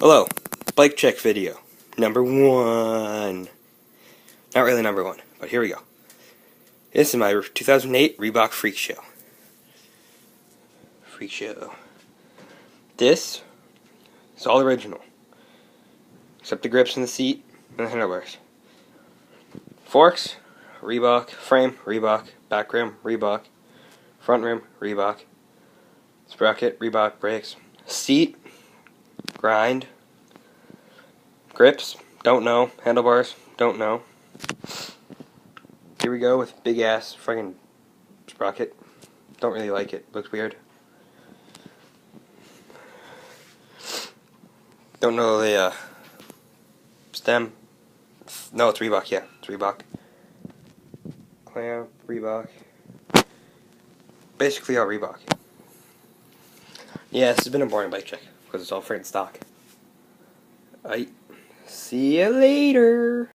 Hello, bike check video, number one. Not really number one, but here we go. This is my 2008 Reebok Freakshow. Freakshow. This is all original, except the grips and the seat and the handlebars. Forks, Reebok. Frame, Reebok. Back rim, Reebok. Front rim, Reebok. Sprocket, Reebok. Brakes. Seat, grind. Grips, don't know. Handlebars, don't know. Here we go with big ass fucking sprocket. Don't really like it. Looks weird. Don't know the stem. No, it's Reebok. Yeah, it's Reebok. Clamp, Reebok. Basically all Reebok. Yeah, this has been a boring bike check because it's all freaking stock. See you later.